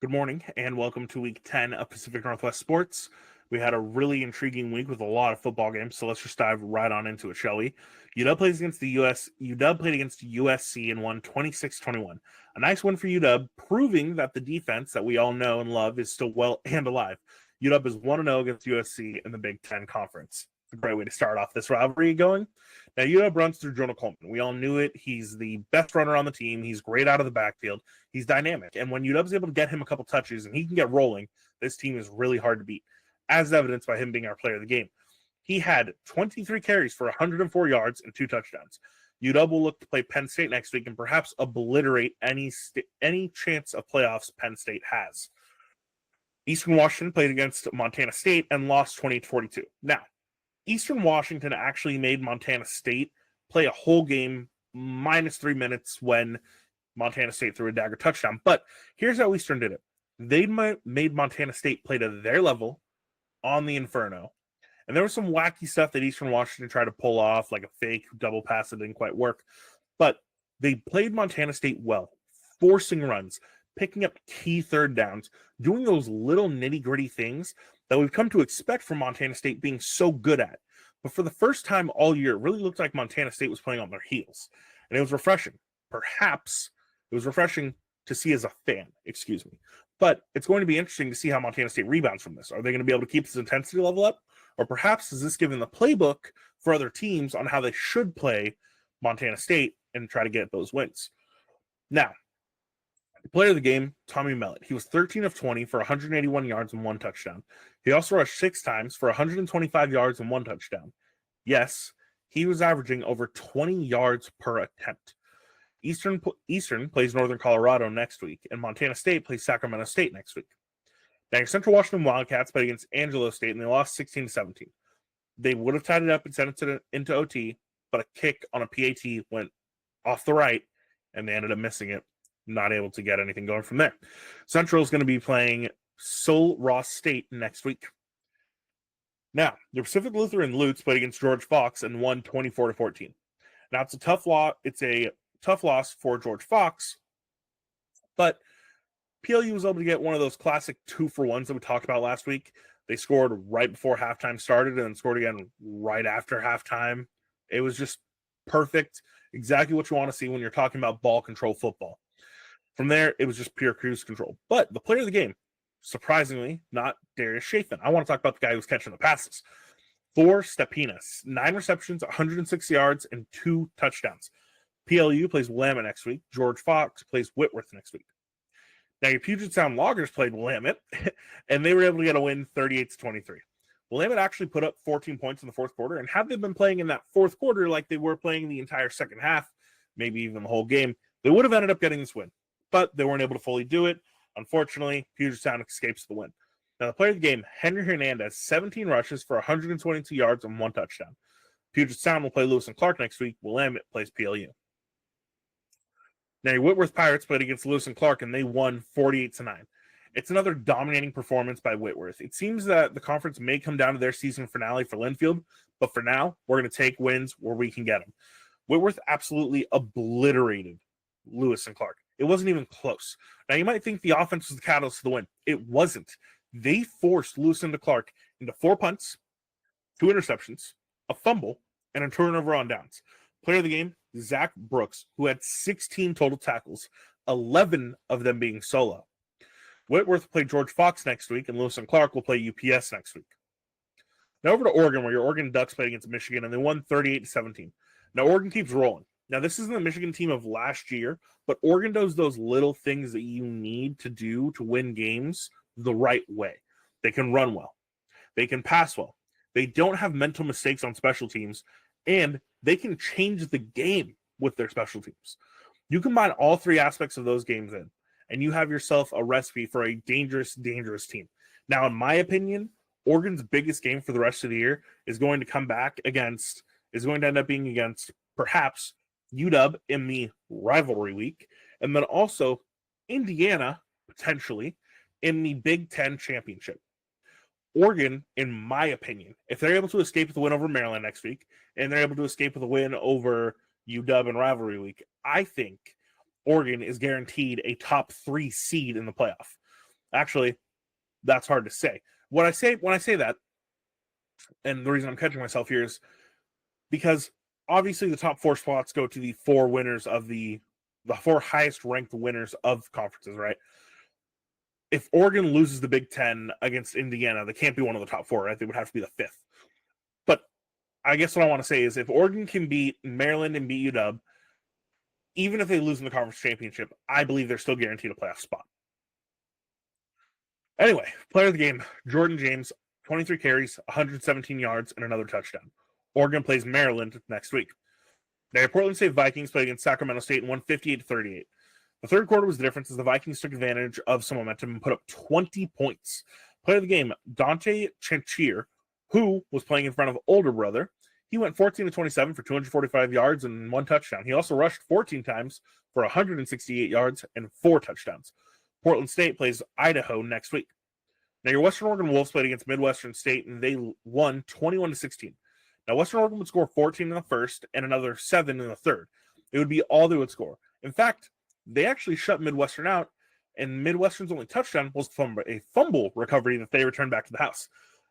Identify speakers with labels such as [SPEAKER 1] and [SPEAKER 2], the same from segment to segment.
[SPEAKER 1] Good morning and welcome to week 10 of Pacific Northwest Sports. We had a really intriguing week with a lot of football games, so let's just dive right on into it, shall we? UW played against USC and won 26-21. A nice win for UW, proving that the defense that we all know and love is still well and alive. UW is 1-0 against USC in the Big Ten Conference. It's a great way to start off this rivalry going. Now, UW runs through Jonah Coleman. We all knew it. He's the best runner on the team. He's great out of the backfield. He's dynamic. And when UW's able to get him a couple touches and he can get rolling, this team is really hard to beat, as evidenced by him being our player of the game. He had 23 carries for 104 yards and 2 touchdowns. UW will look to play Penn State next week and perhaps obliterate any chance of playoffs Penn State has. Eastern Washington played against Montana State and lost 28-42. Now, Eastern Washington actually made Montana State play a whole game minus 3 minutes when Montana State threw a dagger touchdown. But here's how Eastern did it. They made Montana State play to their level on the Inferno. And there was some wacky stuff that Eastern Washington tried to pull off, like a fake double pass that didn't quite work. But they played Montana State well, forcing runs, picking up key third downs, doing those little nitty-gritty things that we've come to expect from Montana State being so good at. But for the first time all year, it really looked like Montana State was playing on their heels. And it was refreshing. Perhaps it was refreshing to see as a fan, But it's going to be interesting to see how Montana State rebounds from this. Are they going to be able to keep this intensity level up? Or perhaps is this giving the playbook for other teams on how they should play Montana State and try to get those wins? Now, the player of the game, Tommy Mellott. He was 13 of 20 for 181 yards and 1 touchdown. He also rushed 6 times for 125 yards and 1 touchdown. Yes, he was averaging over 20 yards per attempt. Eastern plays Northern Colorado next week, and Montana State plays Sacramento State next week. Now, your Central Washington Wildcats played against Angelo State, and they lost 16-17. They would have tied it up and sent it into OT, but a kick on a PAT went off the right, and they ended up missing it. Not able to get anything going from there. Central is going to be playing Sul Ross State next week. Now, the Pacific Lutheran Lutes played against George Fox and won 24-14. Now, it's a tough loss for George Fox, but PLU was able to get one of those classic 2-for-1s that we talked about last week. They scored right before halftime started and then scored again right after halftime. It was just perfect. Exactly what you want to see when you're talking about ball control football. From there, it was just pure cruise control. But the player of the game, surprisingly, not Darius Chafin. I want to talk about the guy who was catching the passes. For Stepinas, 9 receptions, 106 yards, and 2 touchdowns. PLU plays Willamette next week. George Fox plays Whitworth next week. Now, your Puget Sound Loggers played Willamette, and they were able to get a win 38-23. Willamette actually put up 14 points in the fourth quarter, and had they been playing in that fourth quarter like they were playing the entire second half, maybe even the whole game, they would have ended up getting this win. But they weren't able to fully do it. Unfortunately, Puget Sound escapes the win. Now, the player of the game, Henry Hernandez, 17 rushes for 122 yards and 1 touchdown. Puget Sound will play Lewis and Clark next week. Willamette plays PLU. Now, your Whitworth Pirates played against Lewis and Clark, and they won 48-9. It's another dominating performance by Whitworth. It seems that the conference may come down to their season finale for Linfield, but for now, we're going to take wins where we can get them. Whitworth absolutely obliterated Lewis and Clark. It wasn't even close. Now, you might think the offense was the catalyst to the win. It wasn't. They forced Lewis and Clark into 4 punts, 2 interceptions, a fumble, and a turnover on downs. Player of the game, Zach Brooks, who had 16 total tackles, 11 of them being solo. Whitworth will play George Fox next week, and Lewis and Clark will play UPS next week. Now over to Oregon, where your Oregon Ducks played against Michigan, and they won 38-17. Now, Oregon keeps rolling. Now, this isn't the Michigan team of last year, but Oregon does those little things that you need to do to win games the right way. They can run well. They can pass well. They don't have mental mistakes on special teams, and they can change the game with their special teams. You combine all 3 aspects of those games in, and you have yourself a recipe for a dangerous, dangerous team. Now, in my opinion, Oregon's biggest game for the rest of the year is going to end up being against perhaps UW in the rivalry week, and then also Indiana, potentially, in the Big Ten championship. Oregon, in my opinion, if they're able to escape with a win over Maryland next week, and they're able to escape with a win over UW in rivalry week, I think Oregon is guaranteed a top 3 seed in the playoff. Actually, that's hard to say. When I say that, and the reason I'm catching myself here is because obviously the top 4 spots go to the 4 winners of the 4 highest ranked winners of conferences, right? If Oregon loses the Big Ten against Indiana, they can't be one of the top 4, right? They would have to be the 5th. But I guess what I want to say is if Oregon can beat Maryland and beat UW, even if they lose in the conference championship, I believe they're still guaranteed a playoff spot. Anyway, player of the game, Jordan James, 23 carries, 117 yards, and another touchdown. Oregon plays Maryland next week. Now, Portland State Vikings played against Sacramento State and won 58-38. The third quarter was the difference as the Vikings took advantage of some momentum and put up 20 points. Player of the game, Dante Chanchier, who was playing in front of older brother. He went 14-27 for 245 yards and 1 touchdown. He also rushed 14 times for 168 yards and 4 touchdowns. Portland State plays Idaho next week. Now, your Western Oregon Wolves played against Midwestern State, and they won 21-16. Now, Western Oregon would score 14 in the first and another 7 in the third. It would be all they would score. In fact, they actually shut Midwestern out, and Midwestern's only touchdown was from a fumble recovery that they returned back to the house.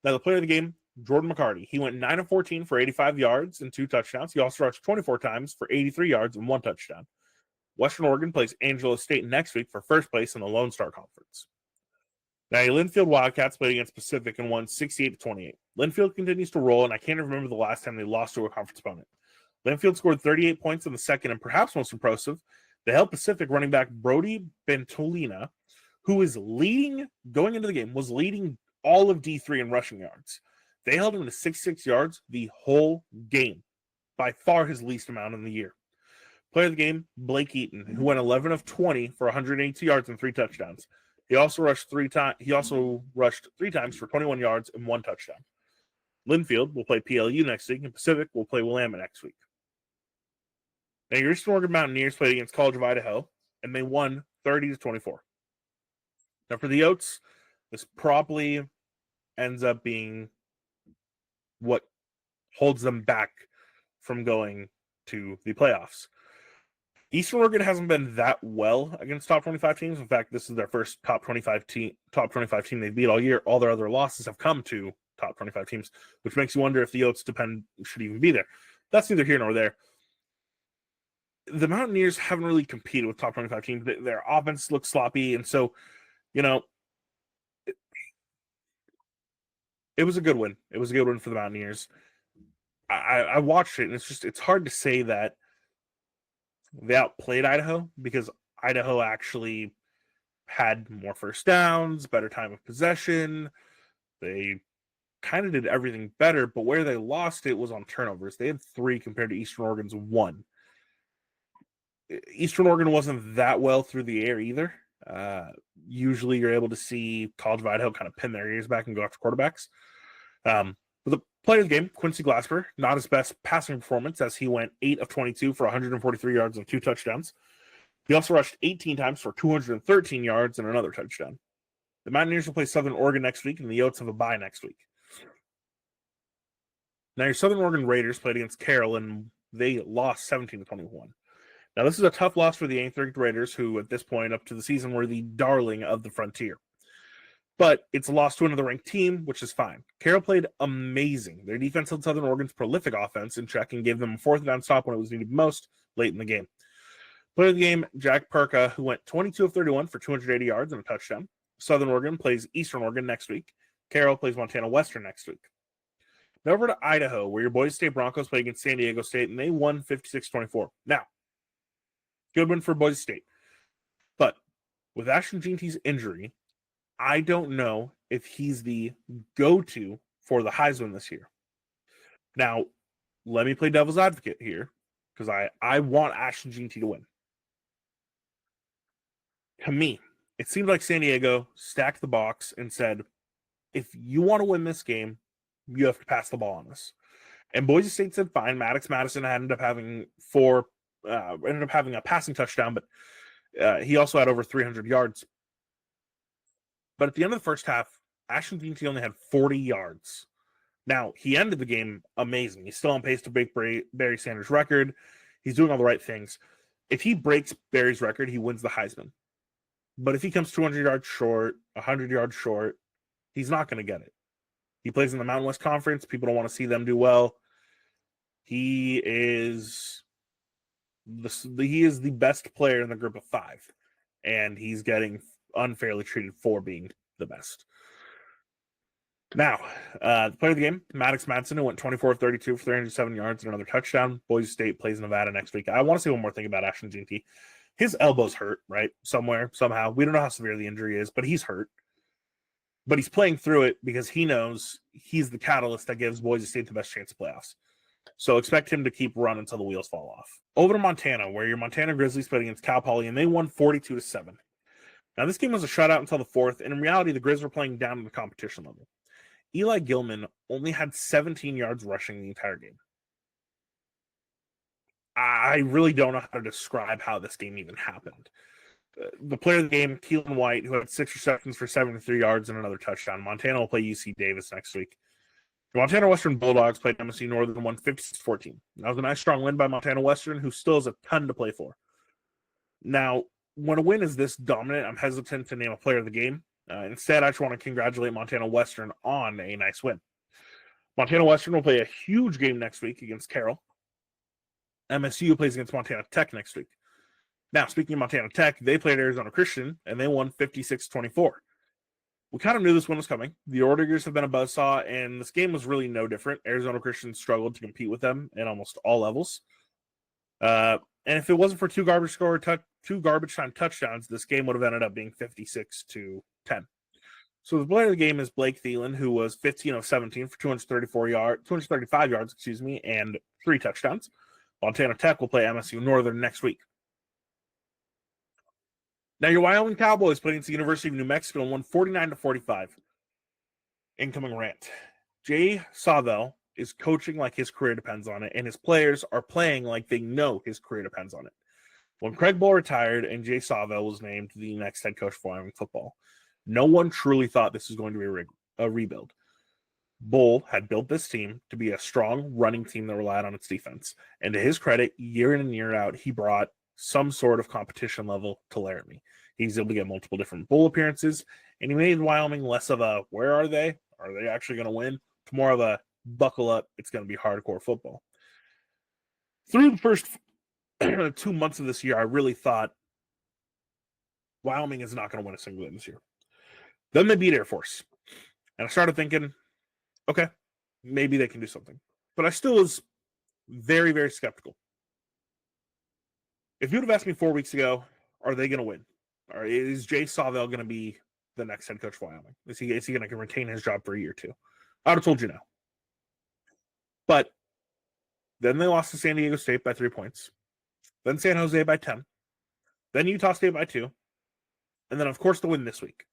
[SPEAKER 1] Now, the player of the game, Jordan McCarty. He went 9-14 for 85 yards and 2 touchdowns. He also rushed 24 times for 83 yards and 1 touchdown. Western Oregon plays Angelo State next week for first place in the Lone Star Conference. Now, your Linfield Wildcats played against Pacific and won 68-28. Linfield continues to roll, and I can't remember the last time they lost to a conference opponent. Linfield scored 38 points in the second, and perhaps most impressive, they held Pacific running back Brody Bentolina, who is leading, going into the game, was leading all of D3 in rushing yards. They held him to 66 yards the whole game, by far his least amount in the year. Player of the game, Blake Eaton, who went 11 of 20 for 182 yards and 3 touchdowns. He also rushed 3 times. He also rushed 3 times for 21 yards and 1 touchdown. Linfield will play PLU next week, and Pacific will play Willamette next week. Now, your Eastern Oregon Mountaineers played against College of Idaho, and they won 30-24. Now, for the Oats, this probably ends up being what holds them back from going to the playoffs. Eastern Oregon hasn't been that well against top 25 teams. In fact, this is their first top 25 team they've beat all year. All their other losses have come to top 25 teams, which makes you wonder if the Oats should even be there. That's neither here nor there. The Mountaineers haven't really competed with top 25 teams. Their offense looks sloppy, and so, it was a good win. It was a good win for the Mountaineers. I watched it, and it's hard to say that they outplayed Idaho because Idaho actually had more first downs, better time of possession. They kind of did everything better, but where they lost it was on turnovers. They had 3 compared to Eastern Oregon's 1. Eastern Oregon wasn't that well through the air either. Usually you're able to see College of Idaho kind of pin their ears back and go after quarterbacks. But the player of the game, Quincy Glasper, not his best passing performance as he went 8 of 22 for 143 yards and 2 touchdowns. He also rushed 18 times for 213 yards and another touchdown. The Mountaineers will play Southern Oregon next week, and the Oats have a bye next week. Now, your Southern Oregon Raiders played against Carroll, and they lost 17-21. Now, this is a tough loss for the 8th-ranked Raiders, who at this point up to the season were the darling of the Frontier. But it's a loss to another ranked team, which is fine. Carroll played amazing. Their defense held Southern Oregon's prolific offense in check and gave them a 4th down stop when it was needed most late in the game. Player of the game, Jack Perka, who went 22 of 31 for 280 yards and a touchdown. Southern Oregon plays Eastern Oregon next week. Carroll plays Montana Western next week. Now over to Idaho, where your Boise State Broncos played against San Diego State, and they won 56-24. Now, good win for Boise State. But with Ashton Jeanty's injury, I don't know if he's the go-to for the Heisman this year. Now, let me play devil's advocate here, because I want Ashton Jeanty to win. To me, it seemed like San Diego stacked the box and said, if you want to win this game, you have to pass the ball on us. And Boise State said, fine. Maddox Madison ended up having a passing touchdown, but he also had over 300 yards. But at the end of the first half, Ashton Jeanty only had 40 yards. Now, he ended the game amazing. He's still on pace to break Barry Sanders' record. He's doing all the right things. If he breaks Barry's record, he wins the Heisman. But if he comes 200 yards short, 100 yards short, he's not going to get it. He plays in the Mountain West Conference. People don't want to see them do well. He is the best player in the group of 5, and he's getting unfairly treated for being the best. Now, the player of the game, Maddox Madsen, who went 24 of 32 for 307 yards and another touchdown. Boise State plays Nevada next week. I want to say one more thing about Ashton Jeanty. His elbow's hurt, right? Somewhere, somehow. We don't know how severe the injury is, but he's hurt. But he's playing through it because he knows he's the catalyst that gives Boise State the best chance of playoffs. So expect him to keep running until the wheels fall off. Over to Montana, where your Montana Grizzlies played against Cal Poly, and they won 42-7. Now, this game was a shutout until the 4th, and in reality, the Grizz were playing down to the competition level. Eli Gilman only had 17 yards rushing the entire game. I really don't know how to describe how this game even happened. The player of the game, Keelan White, who had 6 receptions for 73 yards and another touchdown. Montana will play UC Davis next week. The Montana Western Bulldogs played MSU Northern, won 56-14. That was a nice, strong win by Montana Western, who still has a ton to play for. Now, when a win is this dominant, I'm hesitant to name a player of the game. Instead, I just want to congratulate Montana Western on a nice win. Montana Western will play a huge game next week against Carroll. MSU plays against Montana Tech next week. Now, speaking of Montana Tech, they played Arizona Christian, and they won 56-24. We kind of knew this one was coming. The Oreggers have been a buzzsaw, and this game was really no different. Arizona Christian struggled to compete with them at almost all levels. And if it wasn't for two garbage time touchdowns, this game would have ended up being 56-10. So the player of the game is Blake Thielen, who was 15 of 17 for 235 yards, and 3 touchdowns. Montana Tech will play MSU Northern next week. Now, your Wyoming Cowboys played against the University of New Mexico and won 49-45. Incoming rant. Jay Sawvell is coaching like his career depends on it, and his players are playing like they know his career depends on it. When Craig Bull retired and Jay Sawvell was named the next head coach for Wyoming football, no one truly thought this was going to be a rebuild. Bull had built this team to be a strong running team that relied on its defense. And to his credit, year in and year out, he brought some sort of competition level to Laramie. He's able to get multiple different bowl appearances, and he made Wyoming less of a, where are they? Are they actually going to win? To more of a, buckle up, it's going to be hardcore football. Through the first 2 months of this year, I really thought Wyoming is not going to win a single game this year. Then they beat Air Force. And I started thinking, okay, maybe they can do something. But I still was very, very skeptical. If you would have asked me 4 weeks ago, are they going to win? Or is Jay Sawvell going to be the next head coach for Wyoming? Is he going to retain his job for a year or two? I would have told you no. But then they lost to San Diego State by 3 points. Then San Jose by 10. Then Utah State by 2. And then, of course, the win this week.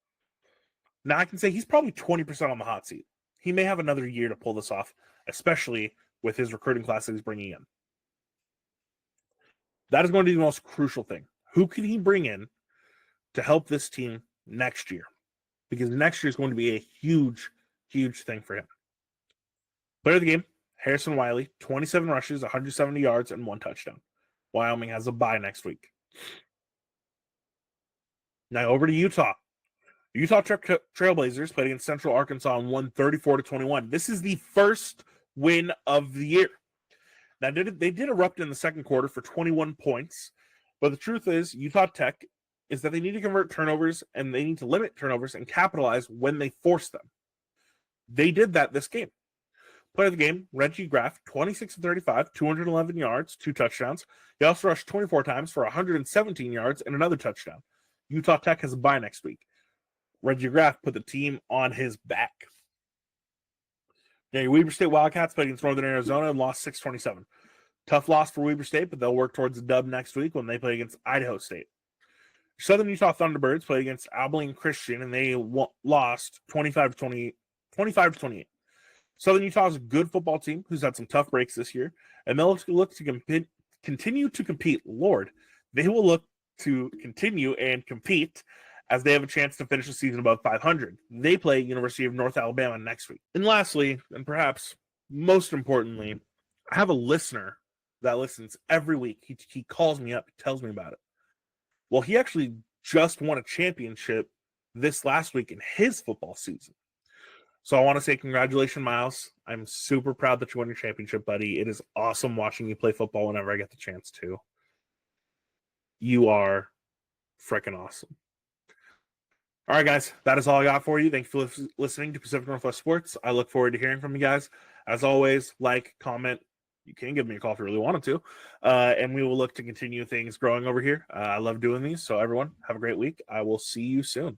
[SPEAKER 1] Now, I can say he's probably 20% on the hot seat. He may have another year to pull this off, especially with his recruiting class that he's bringing in. That is going to be the most crucial thing. Who can he bring in to help this team next year? Because next year is going to be a huge, huge thing for him. Player of the game, Harrison Wiley, 27 rushes, 170 yards, and 1 touchdown. Wyoming has a bye next week. Now over to Utah. Utah Trailblazers played against Central Arkansas and won 34-21. This is the first win of the year. Now, they did erupt in the second quarter for 21 points, but the truth is, Utah Tech is that they need to convert turnovers and they need to limit turnovers and capitalize when they force them. They did that this game. Player of the game, Reggie Graff, 26-35, 211 yards, 2 touchdowns. He also rushed 24 times for 117 yards and another touchdown. Utah Tech has a bye next week. Reggie Graff put the team on his back. Now, your Weber State Wildcats played against Northern Arizona and lost 6-27. Tough loss for Weber State, but they'll work towards the dub next week when they play against Idaho State. Southern Utah Thunderbirds played against Abilene Christian, and they lost 25-28. Southern Utah is a good football team who's had some tough breaks this year, and they'll look to continue to compete. Lord, they will look to continue and compete as they have a chance to finish the season above 500. They play University of North Alabama next week. And lastly, and perhaps most importantly, I have a listener that listens every week. He calls me up, tells me about it. Well, he actually just won a championship this last week in his football season. So I want to say congratulations, Miles. I'm super proud that you won your championship, buddy. It is awesome watching you play football whenever I get the chance to. You are freaking awesome. All right, guys, that is all I got for you. Thank you for listening to Pacific Northwest Sports. I look forward to hearing from you guys. As always, like, comment. You can give me a call if you really wanted to. And we will look to continue things growing over here. I love doing these. So everyone, have a great week. I will see you soon.